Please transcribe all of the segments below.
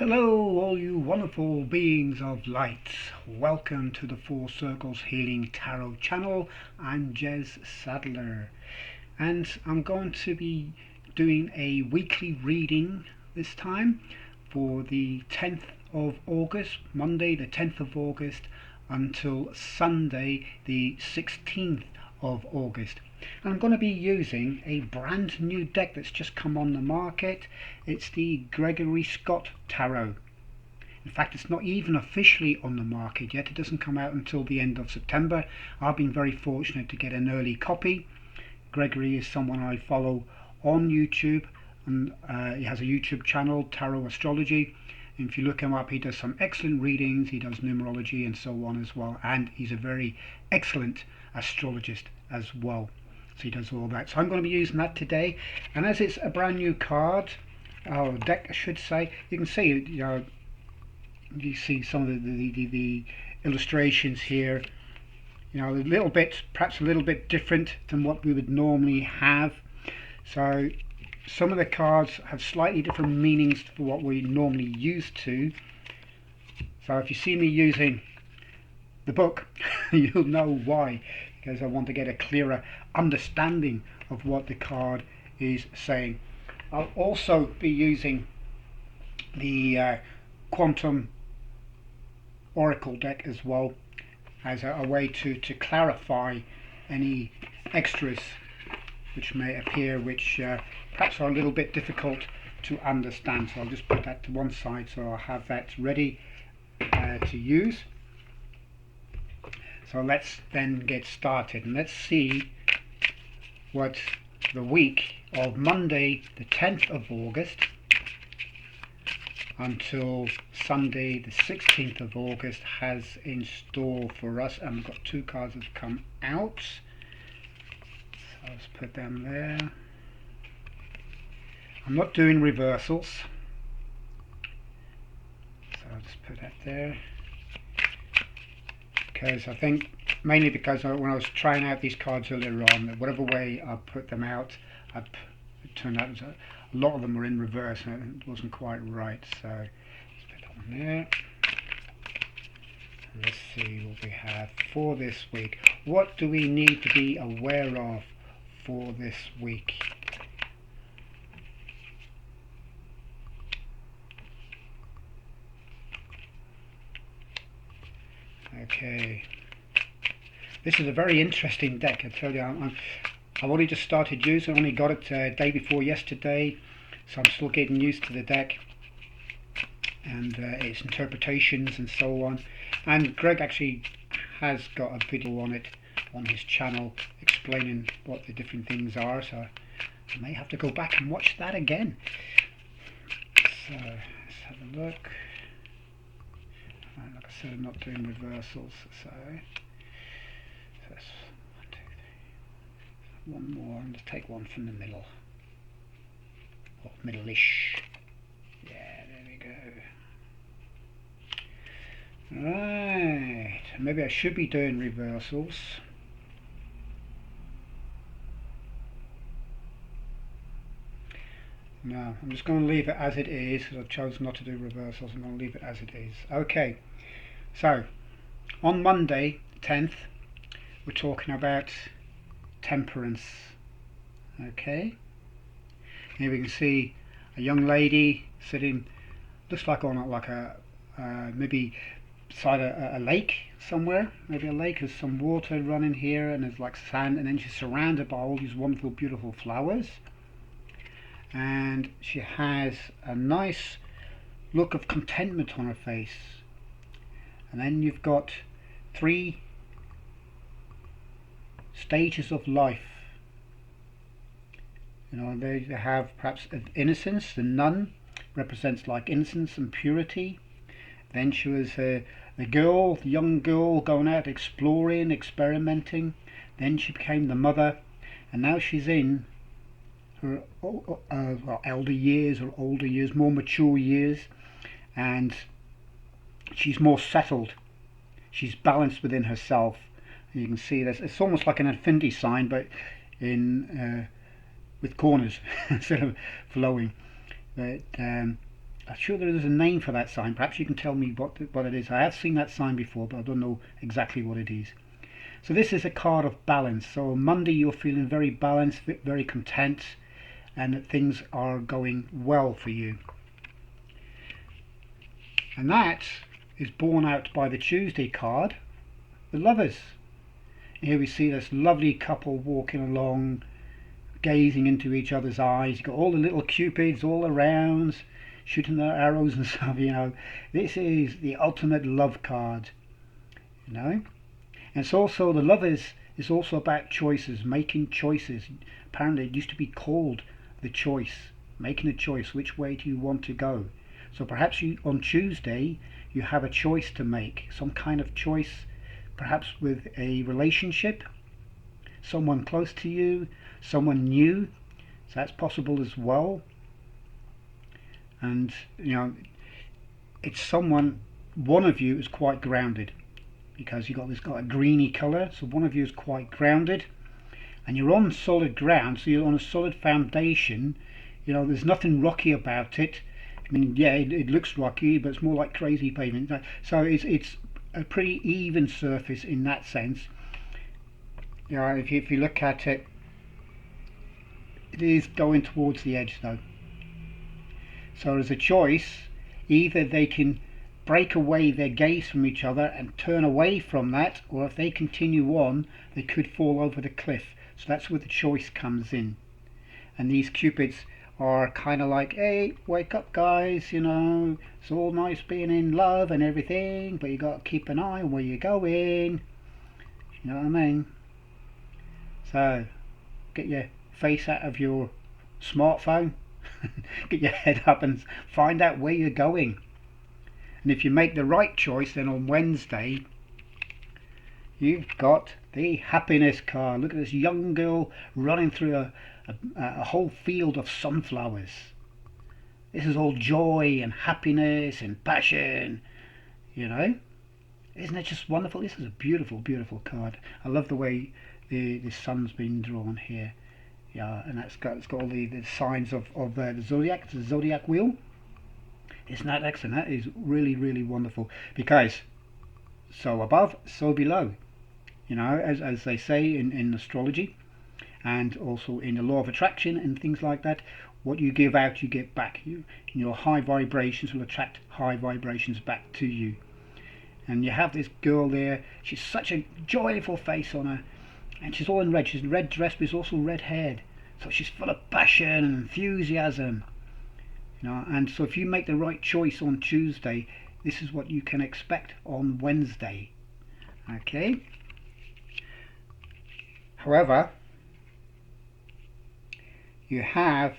Hello, all you wonderful beings of light. Welcome to the Four Circles Healing Tarot channel. I'm Jez Sadler, and I'm going to be doing a weekly reading this time for the 10th of August, Monday the 10th of August, until Sunday the 16th of August. I'm going to be using a brand new deck that's just come on the market. It's the Gregory Scott Tarot. In fact, it's not even officially on the market yet. It doesn't come out until the end of September. I've been very fortunate to get an early copy. Gregory is someone I follow on YouTube, and he has a YouTube channel, Tarot Astrology. And if you look him up, he does some excellent readings. He does numerology and so on as well, and he's a very excellent astrologist as well. So he does all that. So I'm going to be using that today, and as it's a brand new card, or deck I should say, you can see, you see some of the illustrations here, a little bit, perhaps a little bit different than what we would normally have. So some of the cards have slightly different meanings for what we're normally used to. So if you see me using the book, you'll know why, because I want to get a clearer understanding of what the card is saying. I'll also be using the Quantum Oracle deck as well, as a way to clarify any extras which may appear, which perhaps are a little bit difficult to understand. So I'll just put that to one side so I'll have that ready to use. So let's then get started, and let's see what the week of Monday the 10th of August until Sunday the 16th of August has in store for us. And we've got two cards that have come out, so let's put them there. I'm not doing reversals, so I'll just put that there, because I think, mainly because when I was trying out these cards earlier on, whatever way I put them out, it turned out a lot of them were in reverse and it wasn't quite right. So let's put that one there. Let's see what we have for this week. What do we need to be aware of for this week? Okay, this is a very interesting deck, I tell you. I've only just started using it. I only got it day before yesterday, so I'm still getting used to the deck and its interpretations and so on. And Greg actually has got a video on it on his channel explaining what the different things are, so I may have to go back and watch that again. So let's have a look. Like I said, I'm not doing reversals, so that's one, two, three. One more, and just take one from the middle, or middle-ish. Yeah, there we go. Right, maybe I should be doing reversals. No, I'm just going to leave it as it is, because I chose not to do reversals. I'm going to leave it as it is. Okay, so on Monday 10th, we're talking about temperance. Okay, here we can see a young lady sitting, looks like on like a maybe beside a lake somewhere. Maybe a lake, there's some water running here, and there's like sand, and then she's surrounded by all these wonderful, beautiful flowers. And she has a nice look of contentment on her face. And then you've got three stages of life. They have perhaps innocence. The nun represents like innocence and purity. Then she was the young girl going out exploring, experimenting. Then she became the mother, and now she's in her elder years or older years, more mature years, and she's more settled. She's balanced within herself. And you can see this. It's almost like an infinity sign, but in with corners instead of flowing. But I'm sure there is a name for that sign. Perhaps you can tell me what it is. I have seen that sign before, but I don't know exactly what it is. So this is a card of balance. So on Monday you're feeling very balanced, very content, and that things are going well for you. And that is borne out by the Tuesday card, the Lovers. Here we see this lovely couple walking along, gazing into each other's eyes. You've got all the little cupids all around, shooting their arrows and stuff, you know. This is the ultimate love card, you know. And it's also, the Lovers is also about choices, making choices. Apparently it used to be called the choice, making a choice. Which way do you want to go? So perhaps on Tuesday you have a choice to make, some kind of choice, perhaps with a relationship, someone close to you, someone new. So that's possible as well. And you know, it's someone, one of you is quite grounded, because you've got this got a greeny colour, so one of you is quite grounded and you're on solid ground, so you're on a solid foundation. You know, there's nothing rocky about it. I mean, yeah, it looks rocky, but it's more like crazy pavement. So it's a pretty even surface in that sense. You know, if you look at it, it is going towards the edge though. So there's a choice. Either they can break away their gaze from each other and turn away from that, or if they continue on, they could fall over the cliff. So that's where the choice comes in. And these cupids are kind of like, hey, wake up guys, you know, it's all nice being in love and everything, but you got to keep an eye on where you're going, you know what I mean? So get your face out of your smartphone, get your head up and find out where you're going. And if you make the right choice, then on Wednesday you've got the happiness card. Look at this young girl running through a whole field of sunflowers. This is all joy and happiness and passion, you know. Isn't it just wonderful? This is a beautiful, beautiful card. I love the way the sun's been drawn here. Yeah, and it's got all the signs of the zodiac. It's a zodiac wheel. Isn't that excellent? That is really, really wonderful. Because so above, so below. You know, as they say in astrology, and also in the law of attraction and things like that, what you give out, you get back. Your high vibrations will attract high vibrations back to you. And you have this girl there. She's such a joyful face on her, and she's all in red. She's in red dress, but she's also red haired. So she's full of passion and enthusiasm. You know, and so if you make the right choice on Tuesday, this is what you can expect on Wednesday. Okay. However, you have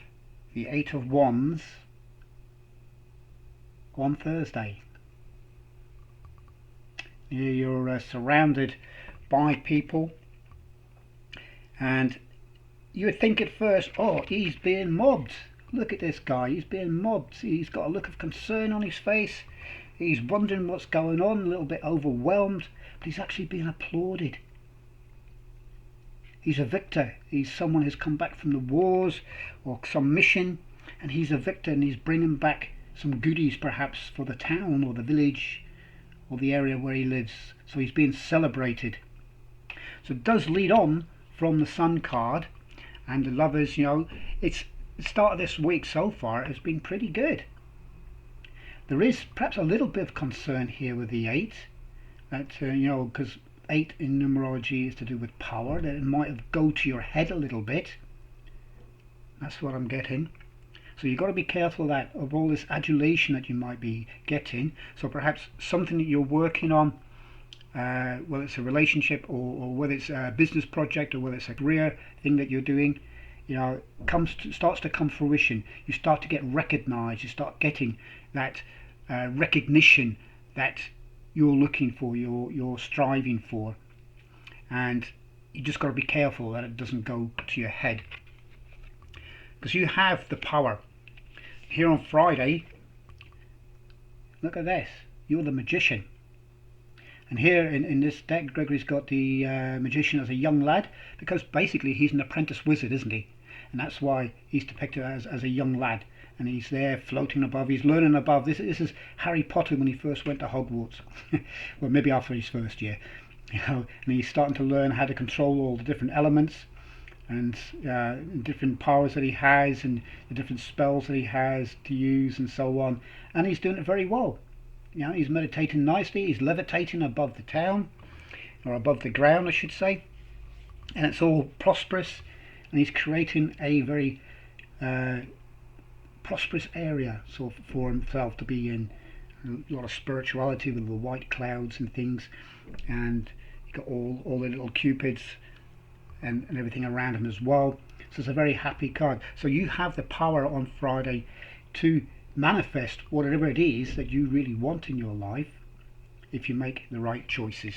the Eight of Wands on Thursday. You're surrounded by people, and you would think at first, oh, he's being mobbed. Look at this guy, he's being mobbed. He's got a look of concern on his face. He's wondering what's going on, a little bit overwhelmed, but he's actually being applauded. He's a victor. He's someone who's come back from the wars or some mission, and he's a victor, and he's bringing back some goodies perhaps for the town or the village or the area where he lives. So he's being celebrated. So it does lead on from the Sun card, and the Lovers, you know, it's the start of this week so far has been pretty good. There is perhaps a little bit of concern here with the 8, that you know, because 8 in numerology is to do with power, that it might go to your head a little bit. That's what I'm getting. So you've got to be careful of all this adulation that you might be getting. So perhaps something that you're working on, whether it's a relationship or whether it's a business project or whether it's a career thing that you're doing, you know, starts to come fruition. You start to get recognized. You start getting that recognition that you're looking for, you're striving for, and you just got to be careful that it doesn't go to your head, because you have the power. Here on Friday, look at this, you're the magician. And here in this deck, Gregory's got the magician as a young lad, because basically he's an apprentice wizard, isn't he? And that's why he's depicted as a young lad. and he's there floating above. He's learning above. This is Harry Potter when he first went to Hogwarts. Well, maybe after his first year, and he's starting to learn how to control all the different elements and different powers that he has and the different spells that he has to use and so on. And he's doing it very well. He's meditating nicely. He's levitating above the town, or above the ground, I should say, and it's all prosperous. And he's creating a very prosperous area sort of for himself to be in. A lot of spirituality with the white clouds and things, and you've got all the little cupids and everything around him as well. So it's a very happy card. So you have the power on Friday to manifest whatever it is that you really want in your life if you make the right choices.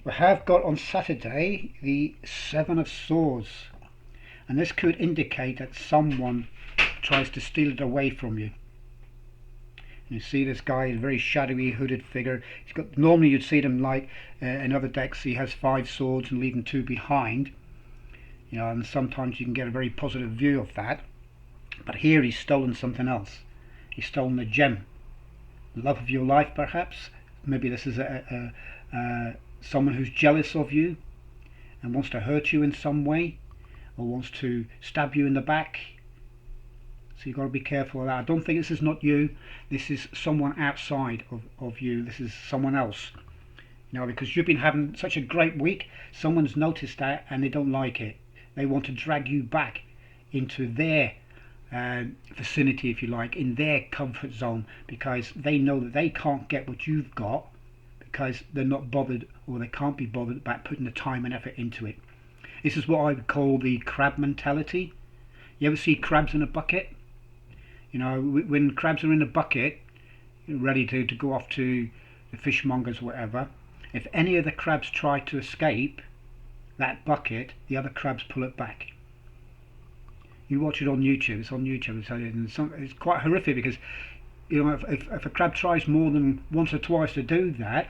We have got on Saturday the Seven of Swords, and this could indicate that someone tries to steal it away from you. You see this guy, a very shadowy hooded figure. He's got, normally you'd see them like in other decks he has 5 swords and leaving 2 behind, and sometimes you can get a very positive view of that, but here he's stolen something else. He's stolen a gem, the love of your life perhaps. Maybe this is someone who's jealous of you and wants to hurt you in some way, or wants to stab you in the back. So you've got to be careful of that. I don't think this is not you. This is someone outside of you. This is someone else. Because you've been having such a great week, someone's noticed that and they don't like it. They want to drag you back into their vicinity, if you like, in their comfort zone, because they know that they can't get what you've got, because they're not bothered, or they can't be bothered about putting the time and effort into it. This is what I would call the crab mentality. You ever see crabs in a bucket? When crabs are in a bucket, ready to go off to the fishmongers or whatever, if any of the crabs try to escape that bucket, the other crabs pull it back. You watch it on YouTube. It's on YouTube. It's quite horrific, because if a crab tries more than once or twice to do that,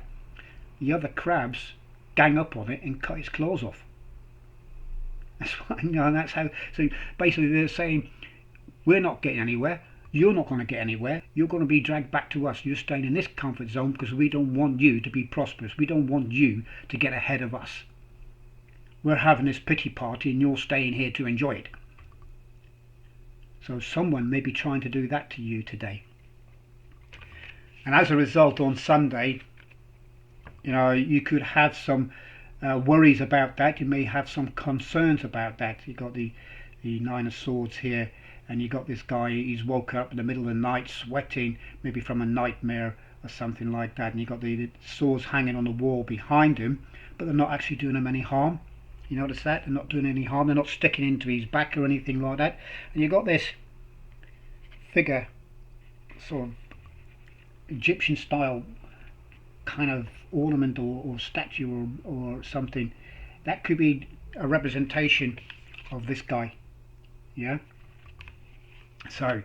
the other crabs gang up on it and cut its claws off. That's how. So basically, they're saying, we're not getting anywhere. You're not going to get anywhere. You're going to be dragged back to us. You're staying in this comfort zone because we don't want you to be prosperous. We don't want you to get ahead of us. We're having this pity party and you're staying here to enjoy it. So someone may be trying to do that to you today. And as a result, on Sunday, you could have some worries about that. You may have some concerns about that. You've got the Nine of Swords here, and you got this guy, he's woke up in the middle of the night sweating, maybe from a nightmare or something like that, and you got the swords hanging on the wall behind him, but they're not actually doing him any harm. You notice that? They're not doing any harm. They're not sticking into his back or anything like that. And you got this figure, sort of Egyptian style kind of ornament or statue or something. That could be a representation of this guy. Yeah. So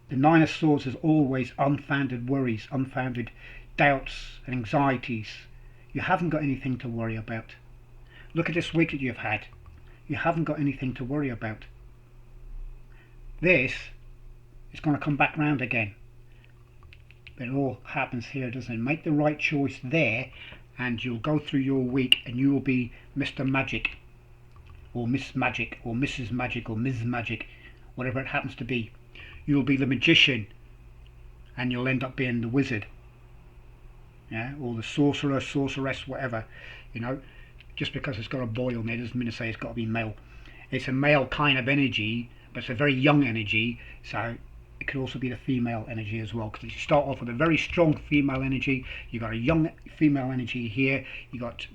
the Nine of Swords is always unfounded worries, unfounded doubts and anxieties. You haven't got anything to worry about. Look at this week that you've had. You haven't got anything to worry about. This is going to come back round again. But it all happens here, doesn't it? Make the right choice there, and you'll go through your week and you will be Mr. Magic, or Miss Magic, or Mrs. Magic, or Ms. Magic, whatever it happens to be. You'll be the magician, and you'll end up being the wizard, or the sorcerer, sorceress, whatever. Just because it's got a boy on there doesn't mean to say it's got to be male. It's a male kind of energy, but it's a very young energy, so it could also be the female energy as well, because you start off with a very strong female energy, you got a young female energy here, you got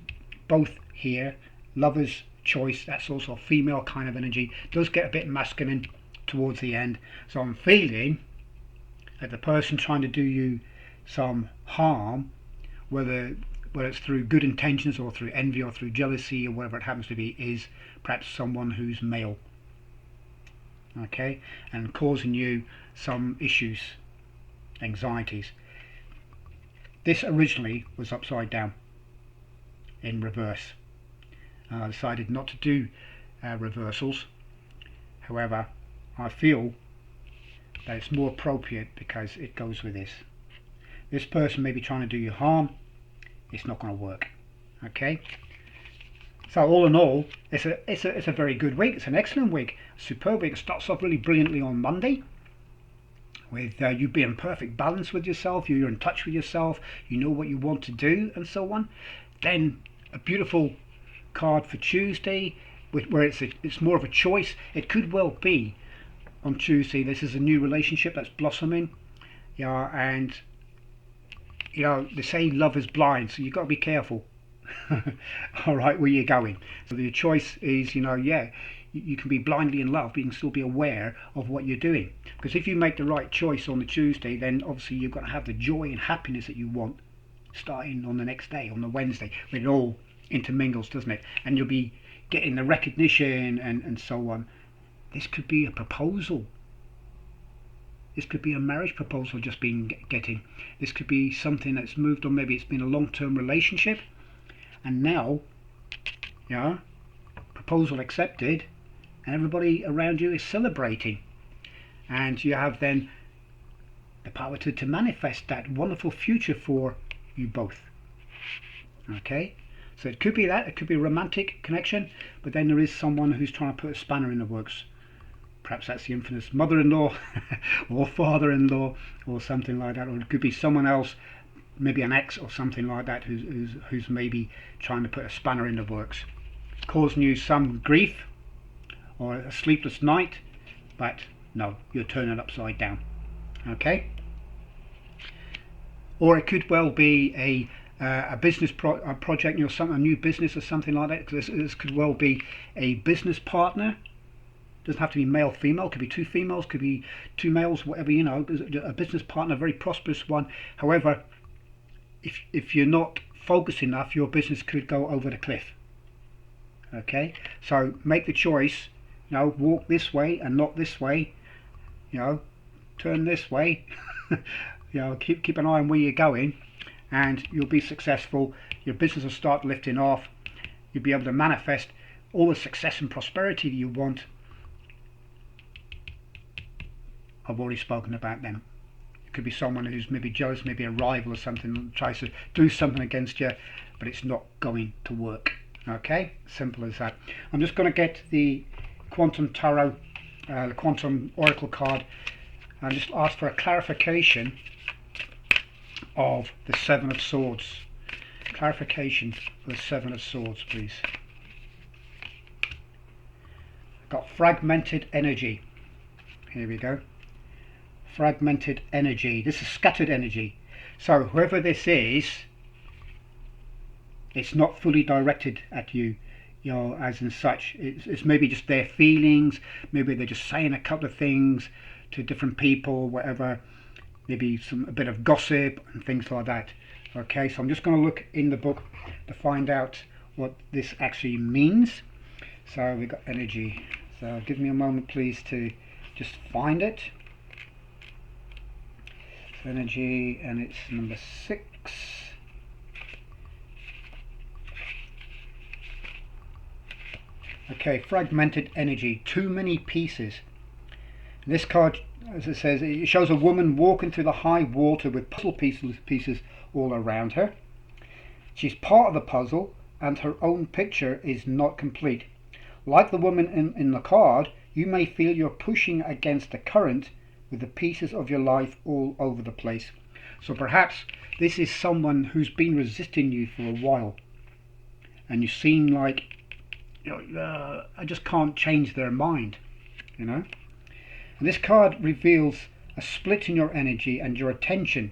both here. Lover's choice, that's also a female kind of energy. It does get a bit masculine towards the end. So I'm feeling that the person trying to do you some harm, whether it's through good intentions or through envy or through jealousy or whatever it happens to be, is perhaps someone who's male, okay, and causing you some issues, anxieties. This originally was upside down in reverse. I decided not to do reversals However, I feel that it's more appropriate because it goes with this. This person may be trying to do you harm. It's not going to work. Okay. So all in all, it's a very good week. It's an excellent week, a superb week. It starts off really brilliantly on Monday, with you being in perfect balance with yourself. You're in touch with yourself. You know what you want to do, and so on. Then a beautiful card for Tuesday, where it's more of a choice. It could well be on Tuesday. This is a new relationship that's blossoming, yeah, and they say love is blind, so you've got to be careful. All right, where you're going. So the choice is, you can be blindly in love, but you can still be aware of what you're doing. Because if you make the right choice on the Tuesday, then obviously you've got to have the joy and happiness that you want starting on the next day, on the Wednesday, when it all intermingles, doesn't it? And you'll be getting the recognition and so on. This could be a proposal. This could be a marriage proposal just being getting. This could be something that's moved on. Maybe it's been a long-term relationship, and now, proposal accepted, and everybody around you is celebrating, and you have then the power to manifest that wonderful future for you both. Okay, so it could be that, it could be a romantic connection, but then there is someone who's trying to put a spanner in the works. Perhaps that's the infamous mother-in-law or father-in-law or something like that, or it could be someone else, maybe an ex or something like that, who's maybe trying to put a spanner in the works, causing you some grief or a sleepless night, but no, you're turning it upside down. Okay, or it could well be a business project, a new business or something like that. This could well be a business partner. Doesn't have to be male, female. Could be two females, could be two males, whatever. A business partner, a very prosperous one. However, if you're not focused enough, your business could go over the cliff. Okay, so make the choice. Walk this way and not this way. Turn this way. Keep an eye on where you're going, and you'll be successful. Your business will start lifting off. You'll be able to manifest all the success and prosperity that you want. I've already spoken about them. It could be someone who's maybe jealous, maybe a rival or something, tries to do something against you, but it's not going to work. Okay, simple as that. I'm just going to get the Quantum Tarot, the Quantum Oracle card, and just ask for a clarification of the Seven of Swords. Clarification for the Seven of Swords, please. I've got Fragmented Energy. Here we go. Fragmented energy. This is scattered energy. So whoever this is, it's not fully directed at you, as in such. It's maybe just their feelings. Maybe they're just saying a couple of things to different people, whatever. Maybe a bit of gossip and things like that. Okay, so I'm just going to look in the book to find out what this actually means. So we've got energy. So give me a moment, please, to just find it. Energy, and it's number 6. Okay, fragmented energy, too many pieces. This card, as it says, it shows a woman walking through the high water with puzzle pieces all around her. She's part of the puzzle, and her own picture is not complete. Like the woman in the card, you may feel you're pushing against the current with the pieces of your life all over the place. So perhaps this is someone who's been resisting you for a while, and you seem like I just can't change their mind, And this card reveals a split in your energy and your attention.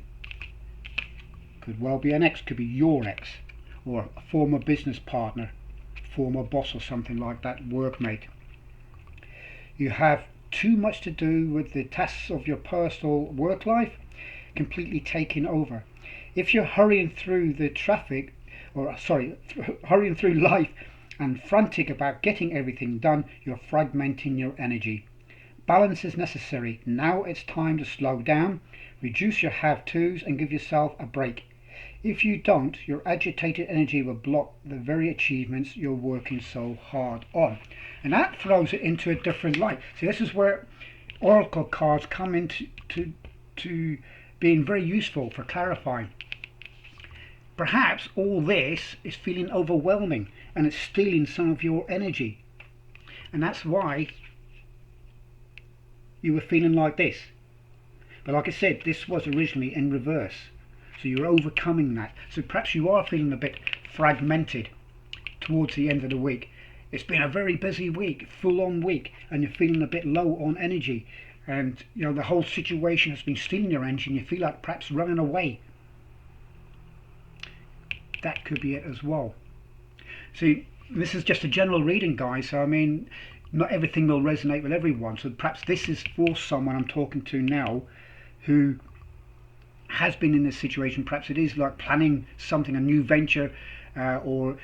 Could well be an ex, could be your ex, or a former business partner, former boss or something like that, workmate. You have too much to do with the tasks of your personal work life completely taking over. If you're hurrying through the traffic, hurrying through life and frantic about getting everything done, you're fragmenting your energy. Balance is necessary. Now it's time to slow down, reduce your have-tos and give yourself a break. If you don't, your agitated energy will block the very achievements you're working so hard on. And that throws it into a different light. See, this is where oracle cards come into to being very useful for clarifying. Perhaps all this is feeling overwhelming and it's stealing some of your energy. And that's why you were feeling like this. But like I said, this was originally in reverse. So you're overcoming that. So perhaps you are feeling a bit fragmented towards the end of the week. It's been a very busy week, full on week, and you're feeling a bit low on energy. And you know the whole situation has been stealing your energy and you feel like perhaps running away. That could be it as well. See, this is just a general reading, guys, so I mean, not everything will resonate with everyone. So perhaps this is for someone I'm talking to now who has been in this situation. Perhaps it is like planning something, a new venture, or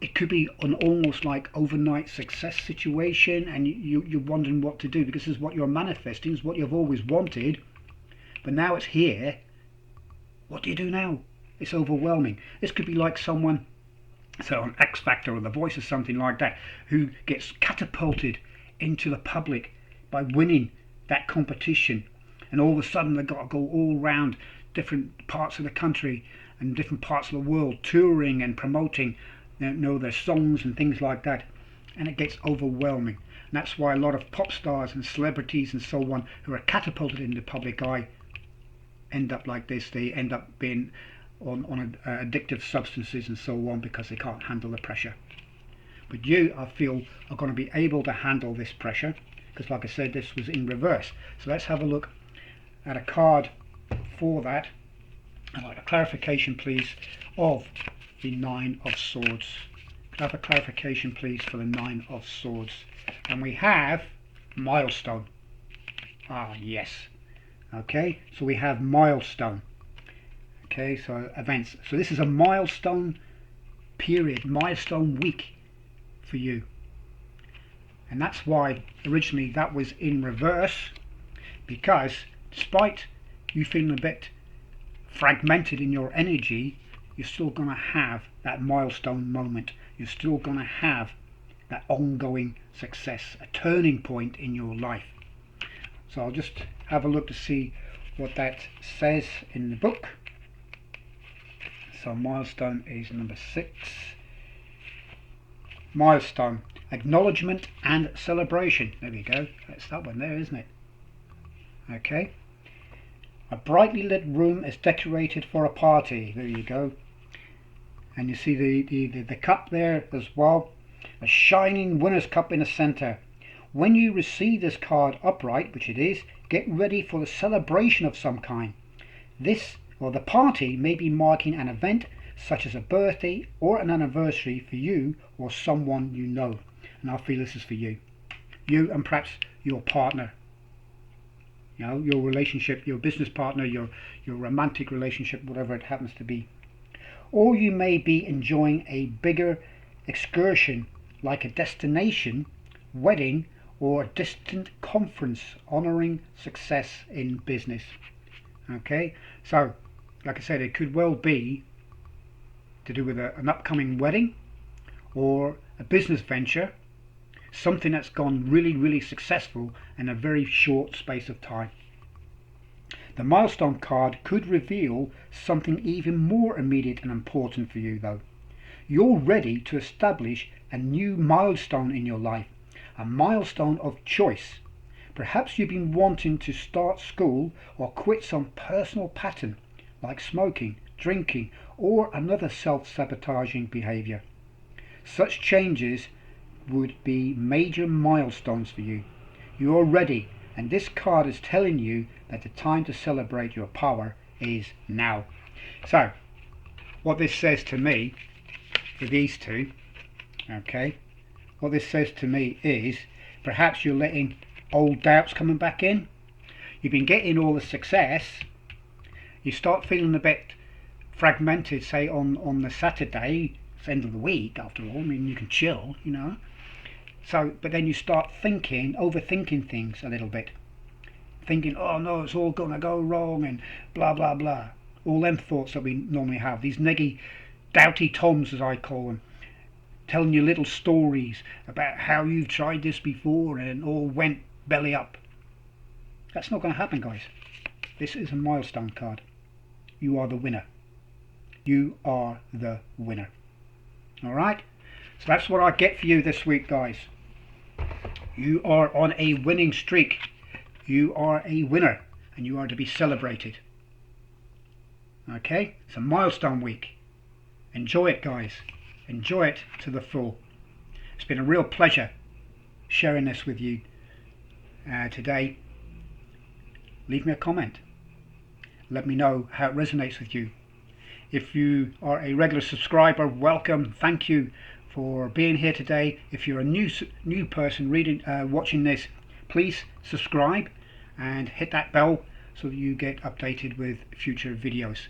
it could be an almost like overnight success situation, and you're wondering what to do because this is what you're manifesting, is what you've always wanted, but now it's here. What do you do now? It's overwhelming. This could be like someone, so on X Factor or The Voice or something like that, who gets catapulted into the public by winning that competition, and all of a sudden they've got to go all around different parts of the country and different parts of the world, touring and promoting their songs and things like that, and it gets overwhelming. And that's why a lot of pop stars and celebrities and so on who are catapulted into the public eye end up like this. They end up being on addictive substances and so on because they can't handle the pressure. But you, I feel, are going to be able to handle this pressure because, like I said, this was in reverse. So let's have a look at a card for that. I'd like a clarification, please, of the Nine of Swords. Could I have a clarification, please, for the Nine of Swords? And we have Milestone. Ah, yes. Okay, so we have Milestone. Okay, so events. So this is a milestone period, milestone week for you. And that's why originally that was in reverse, because despite you feeling a bit fragmented in your energy, you're still going to have that milestone moment. You're still going to have that ongoing success, a turning point in your life. So I'll just have a look to see what that says in the book. So milestone is number 6. Milestone, acknowledgement and celebration. There we go. That's that one there, isn't it? Okay. A brightly lit room is decorated for a party. There you go. And you see the cup there as well. A shining winner's cup in the center. When you receive this card upright, which it is, get ready for the celebration of some kind. This or the party may be marking an event such as a birthday or an anniversary for you or someone you know. And I feel this is for you. You and perhaps your partner. You know, your relationship, your business partner, your romantic relationship, whatever it happens to be. Or you may be enjoying a bigger excursion like a destination, wedding, or a distant conference honoring success in business. Okay, so like I said, it could well be to do with an upcoming wedding or a business venture, something that's gone really successful in a very short space of time. The milestone card could reveal something even more immediate and important for you though. You're ready to establish a new milestone in your life, a milestone of choice. Perhaps you've been wanting to start school or quit some personal pattern like smoking, drinking, or another self-sabotaging behavior. Such changes would be major milestones for you. You're ready, and this card is telling you that the time to celebrate your power is now. So, what this says to me, for these two, okay, what this says to me is, perhaps you're letting old doubts coming back in. You've been getting all the success. You start feeling a bit fragmented, say on the Saturday, it's the end of the week after all, I mean you can chill, you know. So, but then you start overthinking things a little bit. Thinking, oh no, it's all gonna go wrong and blah blah blah. all them thoughts that we normally have, these neggy, doubty toms as I call them, telling you little stories about how you've tried this before and it all went belly up. That's not going to happen, guys. This is a milestone card. You are the winner. You are the winner. Alright? So that's what I get for you this week, guys. You are on a winning streak. You are a winner and you are to be celebrated. Okay? It's a milestone week. Enjoy it, guys. Enjoy it to the full. It's been a real pleasure sharing this with you today. Leave me a comment. Let me know how it resonates with you. If you are a regular subscriber, welcome. Thank you for being here today. If you're a new person watching this, please subscribe and hit that bell so that you get updated with future videos.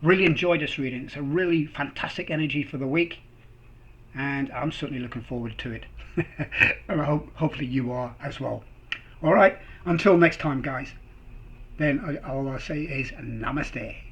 Really enjoyed this reading. It's a really fantastic energy for the week, and I'm certainly looking forward to it. And hopefully you are as well. All right, until next time, guys. Then all I'll say is namaste.